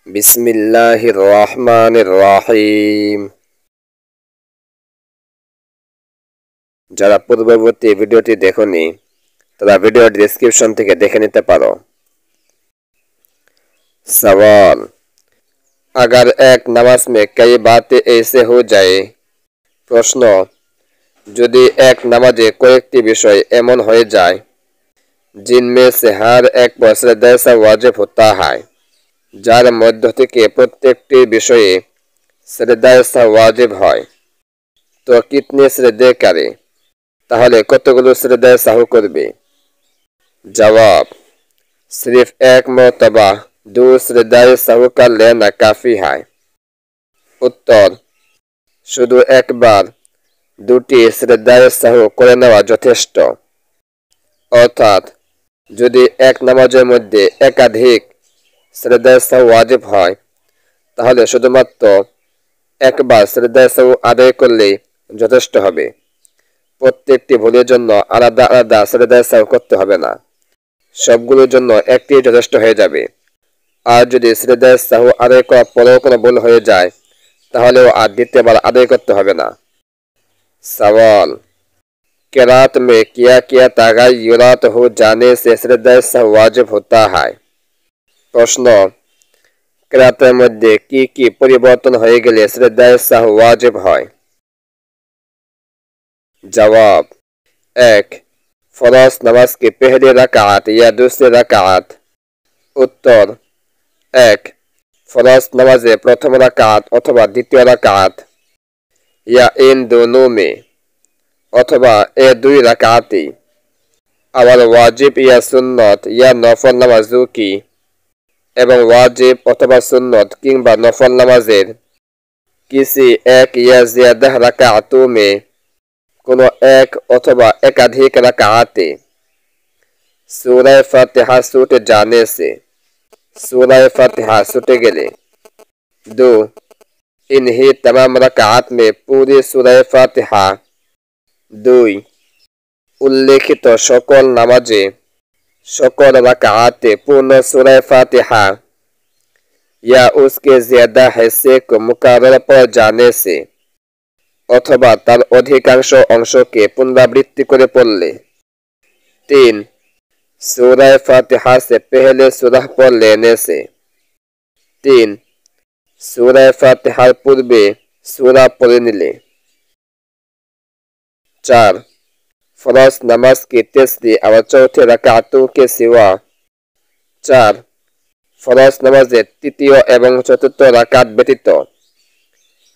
বিসমিল্লাহির রহমানির রহিম। যারা পূর্ববর্তী ভিডিওটি দেখোনি তারা ভিডিওর ডেসক্রিপশন থেকে দেখে নিতে পারো। सवाल, अगर एक नमाज में कई बातें ऐसे हो जाए। প্রশ্ন, যদি এক নামাজে কয়েকটি বিষয় এমন হয়ে যায় जिनमें से हर एक पर श्रद्धा सा वाजिब होता है, যার মধ্য থেকে প্রত্যেকটি বিষয়ে শ্রদ্ধা सा वाजिब হয়, তো कितने শ্রদ্ধা করে, তাহলে কতগুলো শ্রদ্ধা সাহু করবে? जवाब, सिर्फ एक मरतबा दो श्रद्धाएं साहू कर लेना काफी है। उत्तर, শুধু একবার দুটি শ্রদ্ধায় সাহু করে নেওয়া যথেষ্ট। অর্থাৎ যদি এক নামাজের মধ্যে একাধিক শ্রদ্ধায় সাহু ওয়াজিব হয় তাহলে শুধুমাত্র একবার শ্রদ্ধায় সাহু আদায় করলেই যথেষ্ট হবে। প্রত্যেকটি ভুলের জন্য আলাদা আলাদা শ্রদ্ধায় সাহু করতে হবে না, সবগুলোর জন্য একটি যথেষ্ট হয়ে যাবে। আর যদি শ্রদ্ধায় সাহু আদায় করার পরেও কোনো ভুল হয়ে যায় তাহলেও আর দ্বিতীয়বার আদায় করতে হবে না। सवाल, किरात में किया किया तगाय्युरात हो जाने से श्रद्धा साहू वाजिब होता है। প্রশ্ন, কিরাতের মধ্যে কি কি পরিবর্তন হয়ে গেলে শ্রদ্ধা সাহু ওয়াজিব হয়? जवाब, एक, फरज नमाज की पहली रकात या दूसरी रकात। उत्तर, एक, फरज नमाजे प्रथम रकात अथवा द्वितीय रकात या इन दोनों में अथवा ए दुई रकाती। আবার ওয়াজিব ইয়া সুন্নত ইয়া নফল নামাজও কি এবং ওয়াজিব অথবা সুন্নত কিংবা নফল নামাজের किसी एक या ज्यादा रकातों में কোনো এক অথবা একাধিক রাকাতে সূরা ফাতিহা ছুটে जाने से, সূরা ফাতিহা ছুটে গেলে। दो, इन्हीं तमाम रकात में पूरी सूरा फातिहा। দুই, উল্লেখিত সকল নামাজে সকল রাকাতে পূর্ণ सूरा फातिहा या उसके ज्यादा हिस्से को मुकर्रर पर जाने से অথবা তার অধিকাংশ অংশকে পুনরাবৃত্তি করে পড়লে। তিন, सूरा फातिहा से पहले सूरह पढ़ लेने से। তিন, सूरा फातिहार पूर्वे सूरा पढ़ निले। चार, फरज नमाज की तीसरी और चौथी रकातों के सिवा। चार, फरज नमाजेर तृतीय एवं चतुर्थ रकात व्यतीत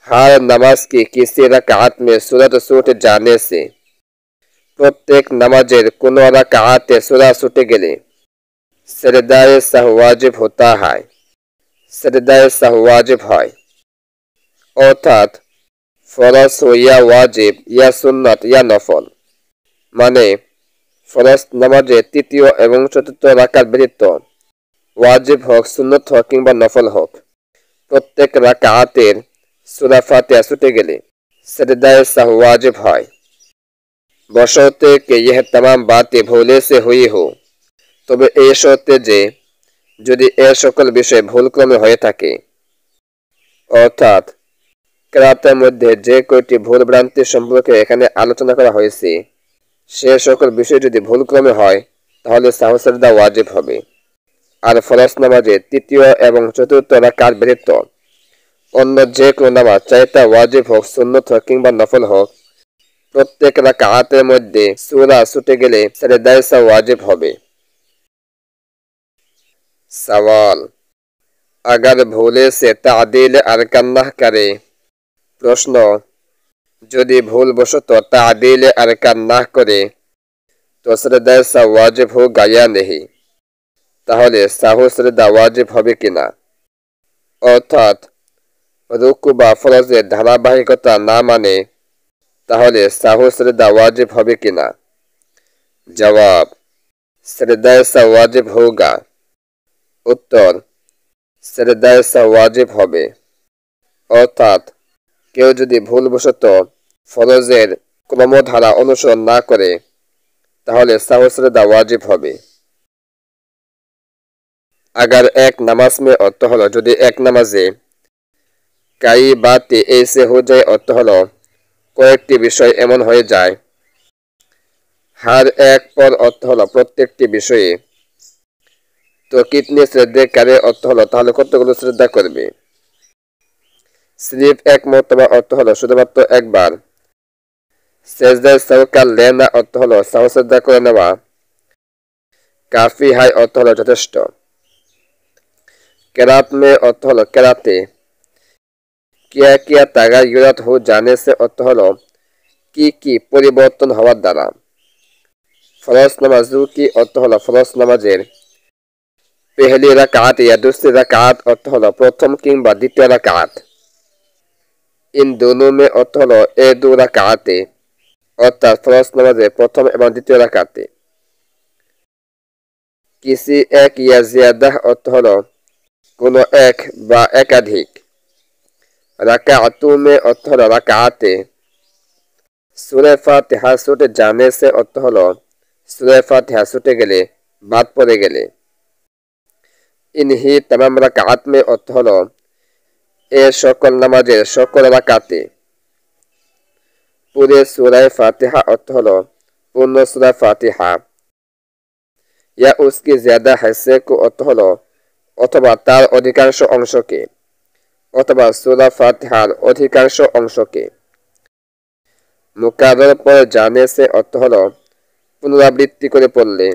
हर नमाज की किसी रकात में सूरत छूट जाने से, प्रत्येक नमाजेर कोनो रकाते सूरा छूटे गेले श्रद्धाए साहू वाजिब होता है, श्रद्धाए साहू वाजिब है। अर्थात फरज हो या वाजिब या सुन्नत या नफल, माने फरज नमाजे तृतीय एवं चतुर्थ रकात व्यतीत वाजिब होक सुन्नत होक किंबा नफल होक प्रत्येक रकातेर सूरा फातिहा छूटे गेले श्रद्धाए साहू वाजिब है, बशर्ते कि यह तमाम बातें भूले से हुई हो। তবে এই শর্তে যে যদি এ সকল বিষয় ভুলক্রমে হয়ে থাকে, অর্থাৎ কিরাতের মধ্যে যে কয়টি ভুল ভ্রান্তি সম্পর্কে এখানে আলোচনা করা হয়েছে সে সকল বিষয় যদি ভুলক্রমে হয় তাহলে সাহু শ্রদ্ধা ওয়াজিব হবে। আর ফরজ নামাজে তৃতীয় এবং চতুর্থ রাকাত ব্যতীত অন্য যে কোনো নামাজ চাইতা ওয়াজিব হোক সুন্নত হোক কিংবা নফল হোক প্রত্যেক রাকাতের মধ্যে সূরা ছুটে গেলে শ্রদ্ধা সাহু ওয়াজিব হবে। सवाल, अगर भूले से तादील अरकान ना करे। प्रश्न, যদি ভুলবশত তাদিল আরকান না করে তো শ্রদ্ধা সাহু ওয়াজিব হোগা या नहीं, তাহলে সাহু শ্রদ্ধা ওয়াজিব হবে কিনা? অর্থাৎ রুকু বা ফরজের ধারাবাহিকতা না মানে তাহলে সাহু শ্রদ্ধা ওয়াজিব হবে কিনা? জবাব, শ্রদ্ধা সাহু ওয়াজিব হোগা। উত্তর, শ্রদ্ধা সাহু ওয়াজিব হবে। অর্থাৎ কেউ যদি ভুলবশত ফরজের ক্রমধারা অনুসরণ না করে তাহলে সাহু শ্রদ্ধা ওয়াজিব হবে। अगर एक नमाज में अर्थ हलो यदि एक नमाजे कई बातें ऐसे हो जाए अर्थ हलो कয়েকটি বিষয় এমন হয়ে যায় हर एक पर अर्थ हलो प्रत्येकটি বিষয়ে तो कितने श्रद्धे करे अर्थ हलो ताहले कतगुलो श्रद्धा करबे सिर्फ एक मर्तबा अर्थ हलो शुधुमात्र एकबार सेजदाय सौका लेना अर्थ हलो साहसज्ञा करे नेওয়া काफी हाई अर्थ हलो যথেষ্ট किरात में अर्थ हलो किराते किया किया तागायुरात हो जाने से अर्थ हलो की परिवर्तन हওয়ার দ্বারা फरज नमाजू की अर्थ हलो फरज नमाजेर पहली रकात या दूसरी रकात अर्थ हलो प्रथम किंबा द्वितीय रकात इन दोनों में अर्थ हलो ए दो रकाते अर्थात फरज नमाजेर प्रथम एवं द्वितीय रकाते किसी एक या ज्यादा अर्थ हलो कोनो एक बा एकाधिक रकातों में अर्थ हलो रकाते सूरह फातिहा छूटे जाने से अर्थ हलो सूरह फातिहा छूटे गेले बाद पड़े गेले इन्हीं तमाम रकात में अर्थ हलो ए सकल नमाजेर सकल रकाते पूरे सूरह फातिहा अर्थ हलो पूर्ण सूरह फातिहा या उसकी ज्यादा हिस्से को अर्थ हलो अथवा तार अधिकांश अंश के अथवा सूरह फातिहार अधिकांश अंश के मुकारर पर जाने से अर्थ हलो पुनरावृत्ति करे पढ़ले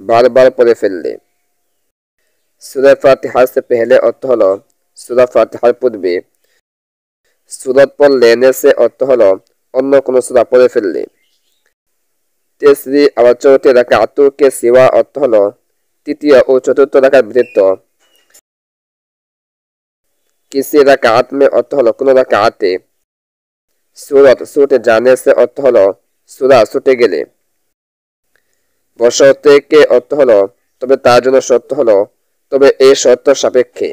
बार बार पढ़े फेलले सूरह फातिहा से पहले अर्थ हलो सूरह फातिहार पूर्वे सूरत पर लेने से अर्थ हलो अन्य कोनो सूरा पढ़े फेलले तीसरी और चौथी रकातों के सिवा अर्थ हलो तृतीय और चतुर्थ रकात व्यतीत किसी रकात में अर्थ हलो कोनो रकाते सूरत छूटे जाने से अर्थ हलो सूरा छूटे गेले बशर्ते के अर्थ हलो तबे तार जन्य शर्त हलो तबे ए शर्त सापेक्षे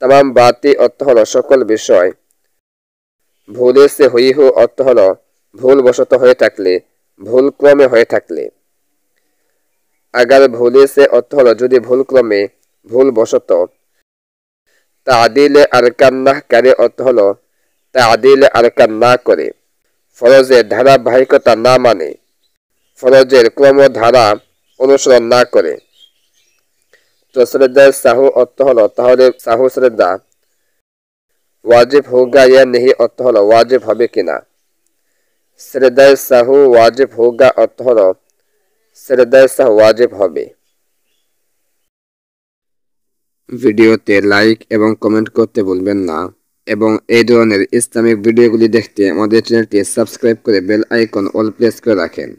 तमाम बातें अर्थ हलो सकल विषय भूले से हुई हो अर्थ हलो भूल बशत हये थाकले भूल क्रमे हये थाकले अगर भूले से अर्थ हलो यदि भूल क्रमे भूल बशत तादिले अरकान ना करे अर्थ हलो तादिले अरकान ना करे फरजेर धाराबाहिकता ना माने फरजेर क्रम धारा अनुसरण ना करे तो श्रद्धा साहू अर्थ हलो ताहले साहू श्रद्धा वाजिब होगा या नहीं अर्थ हलो वाजिब हबे किना श्रद्धा साहू वाजिब होगा अर्थ हलो श्रद्धा साहू वाजिब हबे ভিডিওতে লাইক এবং কমেন্ট করতে ভুলবেন না এবং এই ধরনের ইসলামিক ভিডিওগুলি দেখতে আমাদের চ্যানেলটি সাবস্ক্রাইব করে বেল আইকন অল প্রেস করে রাখেন।